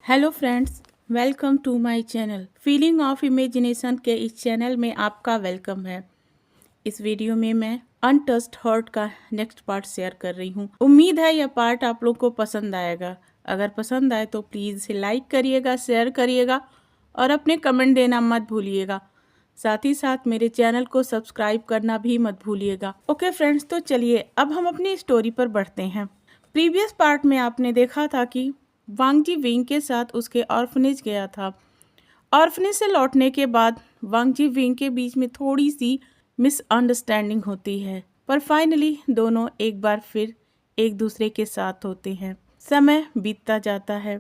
Hello friends, welcome to my channel. Feeling of imagination के इस channel में आपका वेलकम है। इस वीडियो में मैं अनटच्ड हार्ट का नेक्स्ट पार्ट शेयर कर रही हूँ। उम्मीद है यह पार्ट आप लोग को पसंद आएगा। अगर पसंद आए तो प्लीज़ इसे लाइक करिएगा, शेयर करिएगा और अपने कमेंट देना मत भूलिएगा। साथ ही साथ मेरे चैनल को सब्सक्राइब करना भी मत भूलिएगा। ओके फ्रेंड्स, तो चलिए अब हम अपनी स्टोरी पर बढ़ते हैं। प्रीवियस पार्ट में आपने देखा था कि वांग जी विंग के साथ उसके ऑर्फनेज गया था। ऑर्फनेज से लौटने के बाद वांग जी विंग के बीच में थोड़ी सी मिसअंडरस्टैंडिंग होती है, पर फाइनली दोनों एक बार फिर एक दूसरे के साथ होते हैं। समय बीतता जाता है।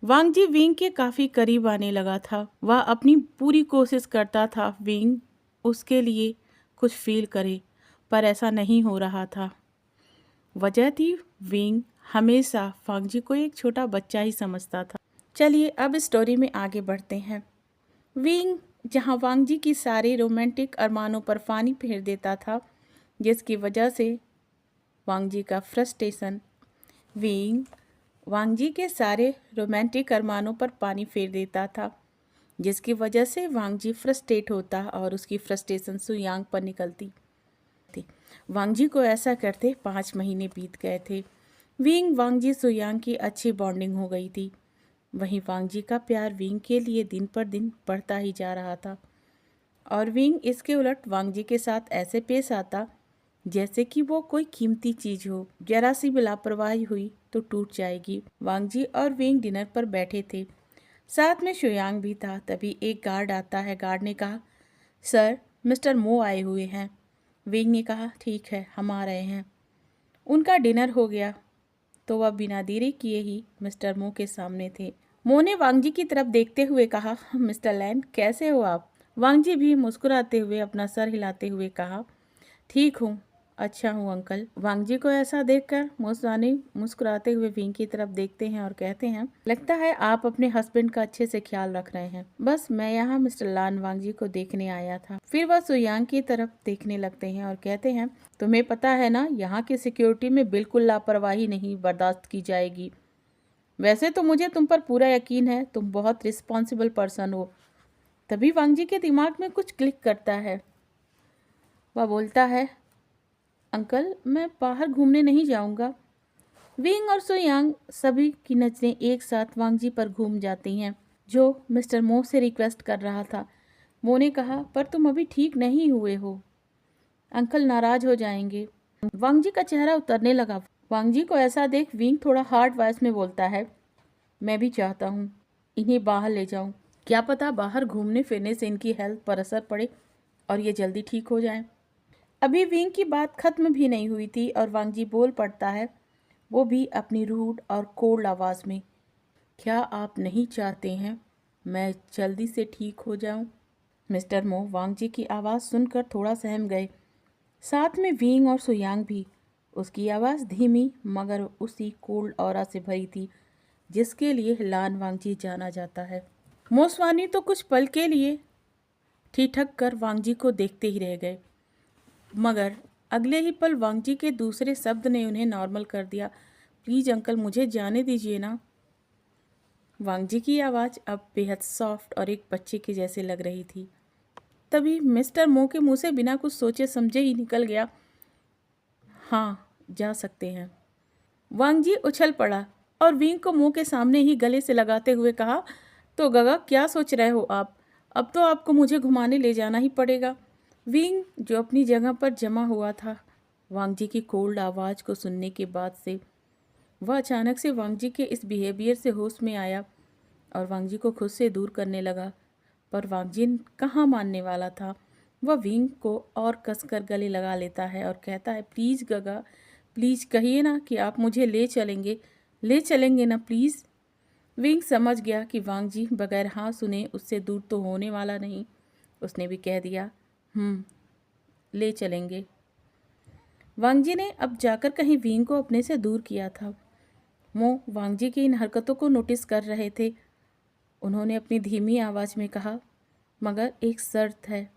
वांग जी विंग के काफ़ी करीब आने लगा था। वह अपनी पूरी कोशिश करता था विंग उसके लिए कुछ फील करे, पर ऐसा नहीं हो रहा था। वजह थी विंग हमेशा वांग जी को एक छोटा बच्चा ही समझता था। चलिए अब स्टोरी में आगे बढ़ते हैं। विंग जहां वांग जी की सारे रोमांटिक अरमानों पर पानी फेर देता था, जिसकी वजह से वांग जी का फ्रस्ट्रेशन विंग वांग जी के सारे रोमांटिक अरमानों पर पानी फेर देता था, जिसकी वजह से वांग जी फ्रस्ट्रेट होता और उसकी फ्रस्ट्रेशन सुयांग पर निकलती थी। वांग जी को ऐसा करते 5 महीने बीत गए थे। विंग वांग जी सुयांग की अच्छी बॉन्डिंग हो गई थी। वहीं वांग जी का प्यार विंग के लिए दिन पर दिन बढ़ता ही जा रहा था और विंग इसके उलट वांग जी के साथ ऐसे पेश आता जैसे कि वो कोई कीमती चीज हो। जरा सी भी लापरवाही हुई तो टूट जाएगी। वांग जी और विंग डिनर पर बैठे थे, साथ में शुयांग भी था। तभी एक गार्ड आता है। गार्ड ने कहा, सर मिस्टर मो आए हुए हैं। विंग ने कहा, ठीक है हम आ रहे हैं। उनका डिनर हो गया तो वह बिना देरी किए ही मिस्टर मो के सामने थे। मो ने वांग जी की तरफ देखते हुए कहा, मिस्टर लैन कैसे हो आप? वांग जी भी मुस्कुराते हुए अपना सर हिलाते हुए कहा, ठीक हूँ, अच्छा हूँ अंकल। वांग जी को ऐसा देखकर मोस्वानी मुस्कुराते हुए विंग की तरफ देखते हैं और कहते हैं, लगता है आप अपने हस्बैंड का अच्छे से ख्याल रख रहे हैं। बस मैं यहाँ मिस्टर लान वांग जी को देखने आया था। फिर वह सुयांग की तरफ देखने लगते हैं और कहते हैं, तुम्हें पता है ना, यहाँ की सिक्योरिटी में बिल्कुल लापरवाही नहीं बर्दाश्त की जाएगी। वैसे तो मुझे तुम पर पूरा यकीन है, तुम बहुत रिस्पॉन्सिबल पर्सन हो। तभी वांग जी के दिमाग में कुछ क्लिक करता है। वह बोलता है, अंकल मैं बाहर घूमने नहीं जाऊंगा। विंग और सुयांग सभी की नजरें एक साथ वांग जी पर घूम जाती हैं, जो मिस्टर मो से रिक्वेस्ट कर रहा था। मो ने कहा, पर तुम अभी ठीक नहीं हुए हो, अंकल नाराज हो जाएंगे। वांग जी का चेहरा उतरने लगा। वांग जी को ऐसा देख विंग थोड़ा हार्ड वॉइस में बोलता है, मैं भी चाहता हूँ इन्हें बाहर ले जाऊँ। क्या पता बाहर घूमने फिरने से इनकी हेल्थ पर असर पड़े और ये जल्दी ठीक हो जाए। अभी विंग की बात खत्म भी नहीं हुई थी और वांग जी बोल पड़ता है, वो भी अपनी रूड और कोल्ड आवाज़ में, क्या आप नहीं चाहते हैं मैं जल्दी से ठीक हो जाऊं? मिस्टर मो वांग जी की आवाज़ सुनकर थोड़ा सहम गए। साथ में विंग और सुयांग भी। उसकी आवाज़ धीमी मगर उसी कोल्ड ऑरा से भरी थी जिसके लिए लान वांग जी जाना जाता है। मोस्वानी तो कुछ पल के लिए ठिठक कर वांग जी को देखते ही रह गए, मगर अगले ही पल वांग जी के दूसरे शब्द ने उन्हें नॉर्मल कर दिया, प्लीज अंकल मुझे जाने दीजिए ना। वांग जी की आवाज़ अब बेहद सॉफ्ट और एक बच्चे के जैसे लग रही थी। तभी मिस्टर मो के मुंह से बिना कुछ सोचे समझे ही निकल गया, हाँ जा सकते हैं। वांग जी उछल पड़ा और विंग को मुंह के सामने ही गले से लगाते हुए कहा, तो गगा क्या सोच रहे हो आप? अब तो आपको मुझे घुमाने ले जाना ही पड़ेगा। विंग जो अपनी जगह पर जमा हुआ था, वांग जी की कोल्ड आवाज़ को सुनने के बाद से वह अचानक से वांग जी के इस बिहेवियर से होश में आया और वांग जी को खुद से दूर करने लगा। पर वांग जी कहाँ मानने वाला था। वह विंग को और कसकर गले लगा लेता है और कहता है, प्लीज़ गगा प्लीज़ कहिए ना कि आप मुझे ले चलेंगे ना प्लीज़। विंग समझ गया कि वांग जी बगैर हाँ सुने उससे दूर तो होने वाला नहीं। उसने भी कह दिया, ले चलेंगे। वांग जी ने अब जाकर कहीं विंग को अपने से दूर किया था। मो वांग जी की इन हरकतों को नोटिस कर रहे थे। उन्होंने अपनी धीमी आवाज़ में कहा, मगर एक शर्त है।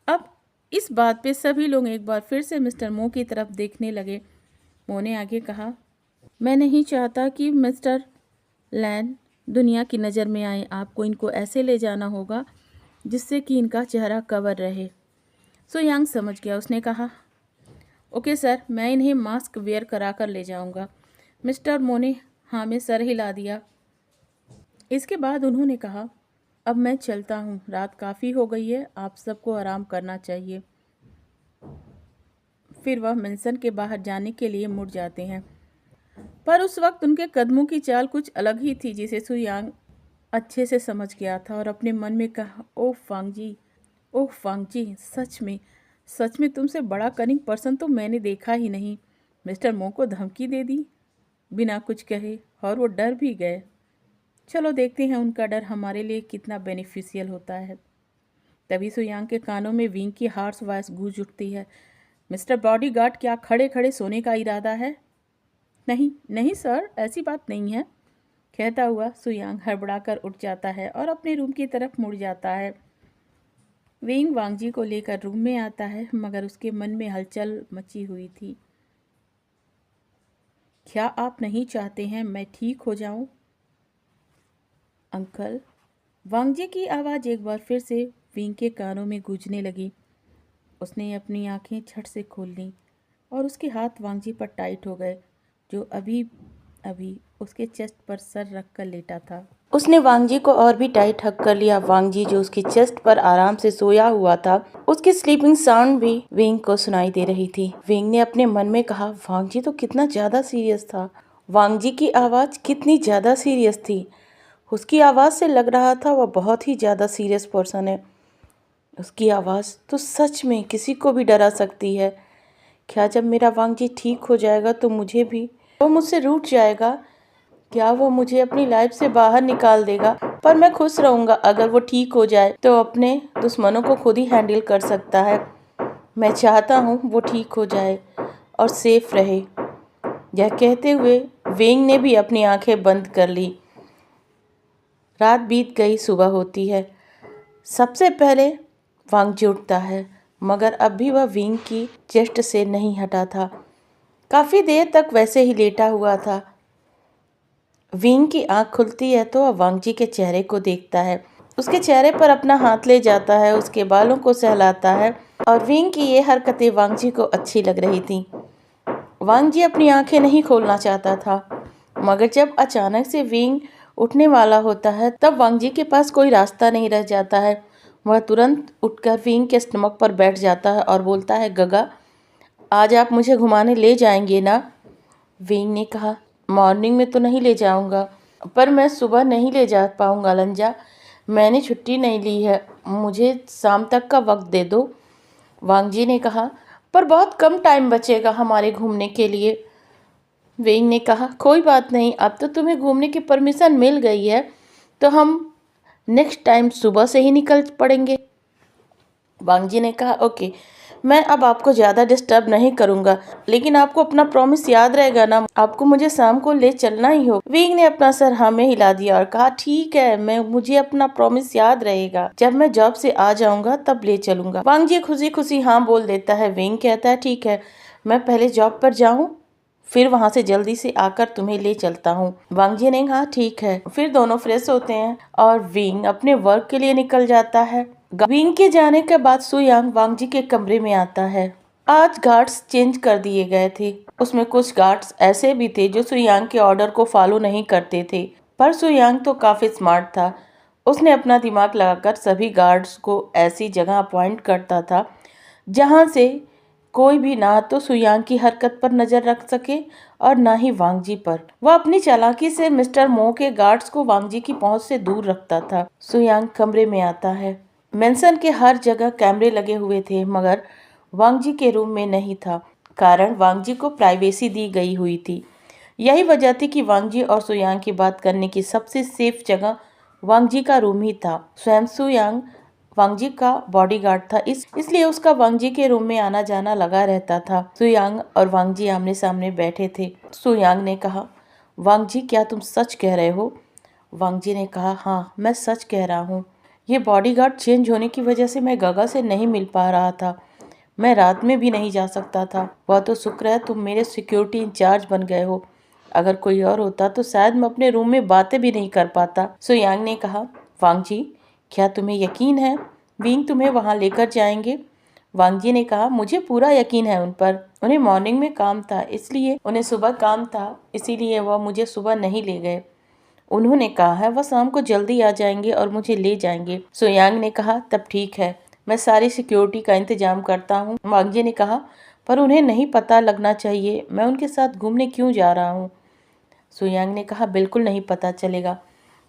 अब इस बात पे सभी लोग एक बार फिर से मिस्टर मो की तरफ देखने लगे। मो ने आगे कहा, मैं नहीं चाहता कि मिस्टर लैन दुनिया की नज़र में आए। आपको इनको ऐसे ले जाना होगा जिससे कि इनका चेहरा कवर रहे। सो यांग समझ गया। उसने कहा, ओके सर, मैं इन्हें मास्क वेयर करा कर ले जाऊंगा। मिस्टर मो ने हाँ में सर हिला दिया। इसके बाद उन्होंने कहा, अब मैं चलता हूँ, रात काफ़ी हो गई है, आप सबको आराम करना चाहिए। फिर वह मेंशन के बाहर जाने के लिए मुड़ जाते हैं, पर उस वक्त उनके कदमों की चाल कुछ अलग ही थी, जिसे सुयांग अच्छे से समझ गया था और अपने मन में कहा, ओह फांग जी, ओह फांग जी, सच में तुमसे बड़ा कनिंग पर्सन तो मैंने देखा ही नहीं। मिस्टर मो को धमकी दे दी बिना कुछ कहे, और वो डर भी गए। चलो देखते हैं उनका डर हमारे लिए कितना बेनिफिशियल होता है। तभी सुयांग के कानों में विंग की हार्श वॉइस गूंज उठती है, मिस्टर बॉडीगार्ड, क्या खड़े खड़े सोने का इरादा है? नहीं नहीं सर, ऐसी बात नहीं है, कहता हुआ सुयांग हड़बड़ाकर उठ जाता है और अपने रूम की तरफ मुड़ जाता है। विंग वांगजी को लेकर रूम में आता है, मगर उसके मन में हलचल मची हुई थी। क्या आप नहीं चाहते हैं मैं ठीक हो जाऊं? अंकल, वांगजी की आवाज़ एक बार फिर से विंग के कानों में गूंजने लगी। उसने अपनी आंखें झट से खोल लीं और उसके हाथ वांगजी पर टाइट हो गए, जो अभी अभी उसके चेस्ट पर सर रख कर लेटा था। उसने वांगजी को और भी टाइट हक कर लिया। वांगजी जो उसकी चेस्ट पर आराम से सोया हुआ था, उसकी स्लीपिंग साउंड भी विंग को सुनाई दे रही थी। विंग ने अपने मन में कहा, वांगजी तो कितना ज्यादा सीरियस था। वांगजी की आवाज कितनी ज्यादा सीरियस थी। उसकी आवाज से लग रहा था वह बहुत ही ज्यादा सीरियस पर्सन है। उसकी आवाज़ तो सच में किसी को भी डरा सकती है। क्या जब मेरा वांगजी ठीक हो जाएगा तो वो मुझसे रूठ जाएगा? क्या वो मुझे अपनी लाइफ से बाहर निकाल देगा? पर मैं खुश रहूँगा अगर वो ठीक हो जाए तो अपने दुश्मनों को खुद ही हैंडल कर सकता है। मैं चाहता हूँ वो ठीक हो जाए और सेफ रहे। यह कहते हुए वेंग ने भी अपनी आंखें बंद कर ली। रात बीत गई, सुबह होती है। सबसे पहले वांगजी उठता है, मगर अब भी वह विंग की चेस्ट से नहीं हटा था। काफ़ी देर तक वैसे ही लेटा हुआ था। विंग की आंख खुलती है तो वह वांगजी के चेहरे को देखता है। उसके चेहरे पर अपना हाथ ले जाता है, उसके बालों को सहलाता है, और विंग की ये हरकतें वांगजी को अच्छी लग रही थी। वांगजी अपनी आंखें नहीं खोलना चाहता था, मगर जब अचानक से विंग उठने वाला होता है तब वांगजी के पास कोई रास्ता नहीं रह जाता है। वह तुरंत उठकर विंग के स्टमक पर बैठ जाता है और बोलता है, गगा, आज आप मुझे घुमाने ले जाएंगे ना? विंग ने कहा, मॉर्निंग में तो नहीं ले जाऊंगा, पर मैं सुबह नहीं ले जा पाऊंगा लंजा। मैंने छुट्टी नहीं ली है, मुझे शाम तक का वक्त दे दो। वांगजी ने कहा, पर बहुत कम टाइम बचेगा हमारे घूमने के लिए। विंग ने कहा, कोई बात नहीं, अब तो तुम्हें घूमने की परमिशन मिल गई है तो हम नेक्स्ट टाइम सुबह से ही निकल पड़ेंगे। वांगजी ने कहा, ओके, मैं अब आपको ज़्यादा डिस्टर्ब नहीं करूंगा, लेकिन आपको अपना प्रॉमिस याद रहेगा ना? आपको मुझे शाम को ले चलना ही होगा। विंग ने अपना सर हाँ में हिला दिया और कहा, ठीक है, मुझे अपना प्रॉमिस याद रहेगा। जब मैं जॉब से आ जाऊंगा तब ले चलूंगा। वांगजी खुशी खुशी हाँ बोल देता है। विंग कहता है, ठीक है, मैं पहले जॉब पर जाऊँ, फिर वहां से जल्दी से आकर तुम्हें ले चलता हूँ। वांगजी ने कहा, ठीक है। फिर दोनों फ्रेश होते हैं और विंग अपने वर्क के लिए निकल जाता है। विंग के जाने के बाद सुयांग वांगजी के कमरे में आता है। आज गार्ड्स चेंज कर दिए गए थे। उसमें कुछ गार्ड्स ऐसे भी थे जो सुयांग के ऑर्डर को फॉलो नहीं करते थे, पर सुयांग तो काफी स्मार्ट था। उसने अपना दिमाग लगाकर सभी गार्ड्स को ऐसी जगह अपॉइंट करता था जहां से कोई भी ना तो सुयांग की हरकत पर नजर रख सके और ना ही वांगजी पर। वह अपनी चालाकी से मिस्टर मो के गार्ड्स को वांगजी की पहुंच से दूर रखता था। सुयांग कमरे में आता है। मेंशन के हर जगह कैमरे लगे हुए थे, मगर वांगजी के रूम में नहीं था, कारण वांगजी को प्राइवेसी दी गई हुई थी। यही वजह थी कि वांगजी और सुयांग की बात करने की सबसे सेफ जगह वांगजी का रूम ही था। स्वयं सुयांग वांगजी का बॉडीगार्ड था, इसलिए उसका वांगजी के रूम में आना जाना लगा रहता था। सुयांग और वांगजी आमने सामने बैठे थे। सुयांग ने कहा, वांगजी, क्या तुम सच कह रहे हो? वांगजी ने कहा, हाँ, मैं सच कह रहा हूँ। ये बॉडीगार्ड चेंज होने की वजह से मैं गगा से नहीं मिल पा रहा था। मैं रात में भी नहीं जा सकता था। वह तो शुक्र है तुम मेरे सिक्योरिटी इंचार्ज बन गए हो। अगर कोई और होता तो शायद मैं अपने रूम में बातें भी नहीं कर पाता। सो यांग ने कहा, वांग जी, क्या तुम्हें यकीन है विंग तुम्हें वहाँ लेकर जाएंगे? वांग जी ने कहा, मुझे पूरा यकीन है उन पर। उन्हें मॉर्निंग में काम था, इसलिए उन्हें सुबह काम था, इसीलिए वह मुझे सुबह नहीं ले गए। उन्होंने कहा है वह शाम को जल्दी आ जाएंगे और मुझे ले जाएंगे। सो यांग ने कहा, तब ठीक है, मैं सारी सिक्योरिटी का इंतजाम करता हूँ। वांग जी ने कहा, पर उन्हें नहीं पता लगना चाहिए मैं उनके साथ घूमने क्यों जा रहा हूँ। सो यांग ने कहा, बिल्कुल नहीं पता चलेगा,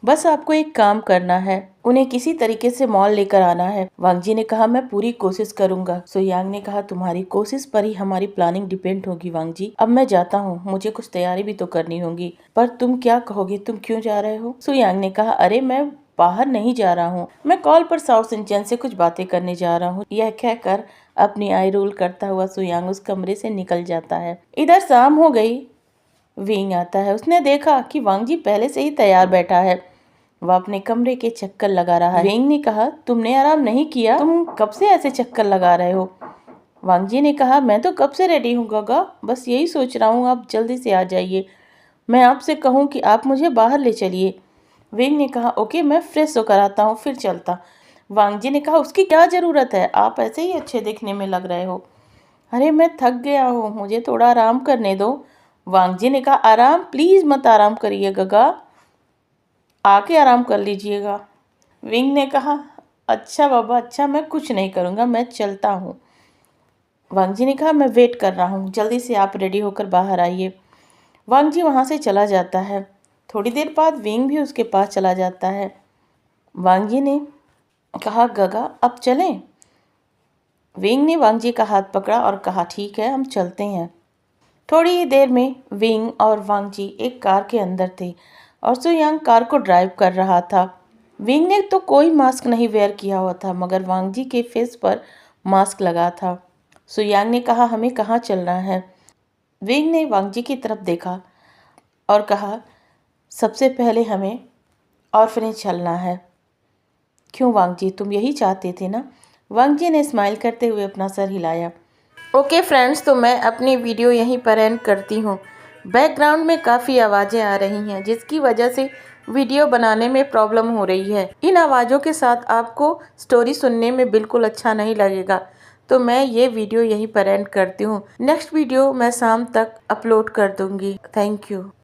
बस आपको एक काम करना है, उन्हें किसी तरीके से मॉल लेकर आना है। वांग जी ने कहा, मैं पूरी कोशिश करूंगा। सो यांग ने कहा, तुम्हारी कोशिश पर ही हमारी प्लानिंग डिपेंड होगी वांग जी। अब मैं जाता हूँ, मुझे कुछ तैयारी भी तो करनी होगी। पर तुम क्या कहोगे, तुम क्यों जा रहे हो? सो यांग ने कहा, अरे मैं बाहर नहीं जा रहा हूँ, मैं कॉल पर साउथ सिंचन से कुछ बातें करने जा रहा हूँ। यह कहकर अपनी आई रोल करता हुआ सो यांग उस कमरे से निकल जाता है। इधर शाम हो गई। विंग आता है। उसने देखा कि वांग जी पहले से ही तैयार बैठा है, वह अपने कमरे के चक्कर लगा रहा है। विंग ने कहा, तुमने आराम नहीं किया, तुम कब से ऐसे चक्कर लगा रहे हो? वांग जी ने कहा, मैं तो कब से रेडी हूँ गगा, बस यही सोच रहा हूँ आप जल्दी से आ जाइए, मैं आपसे कहूँ कि आप मुझे बाहर ले चलिए। विंग ने कहा, ओके, मैं फ्रेश होकर आता हूँ, फिर चलता। वांग जी ने कहा, उसकी क्या ज़रूरत है, आप ऐसे ही अच्छे दिखने में लग रहे हो। अरे मैं थक गया हूँ, मुझे थोड़ा आराम करने दो। वांग जी ने कहा, आराम? प्लीज़ मत आराम करिए गगा, आके आराम कर लीजिएगा। विंग ने कहा, अच्छा बाबा, अच्छा, मैं कुछ नहीं करूँगा, मैं चलता हूँ। वांग जी ने कहा, मैं वेट कर रहा हूँ, जल्दी से आप रेडी होकर बाहर आइए। वांग जी वहाँ से चला जाता है। थोड़ी देर बाद विंग भी उसके पास चला जाता है। वांग जी ने कहा, गगा अब चलें? विंग ने वांग जी का हाथ पकड़ा और कहा, ठीक है, हम चलते हैं। थोड़ी ही देर में विंग और वांग जी एक कार के अंदर थे और सो यांग कार को ड्राइव कर रहा था। विंग ने तो कोई मास्क नहीं वेयर किया हुआ था, मगर वांग जी के फेस पर मास्क लगा था। सो यांग ने कहा, हमें कहाँ चलना है? विंग ने वांग जी की तरफ देखा और कहा, सबसे पहले हमें ऑर्फनेज चलना है। क्यों वांग जी, तुम यही चाहते थे ना? वांग जी ने स्माइल करते हुए अपना सर हिलाया। ओके फ्रेंड्स, तो मैं अपनी वीडियो यहीं पर एंड करती हूँ। बैकग्राउंड में काफ़ी आवाज़ें आ रही हैं, जिसकी वजह से वीडियो बनाने में प्रॉब्लम हो रही है। इन आवाज़ों के साथ आपको स्टोरी सुनने में बिल्कुल अच्छा नहीं लगेगा, तो मैं ये वीडियो यहीं पर एंड करती हूँ। नेक्स्ट वीडियो मैं शाम तक अपलोड कर दूँगी। Thank you.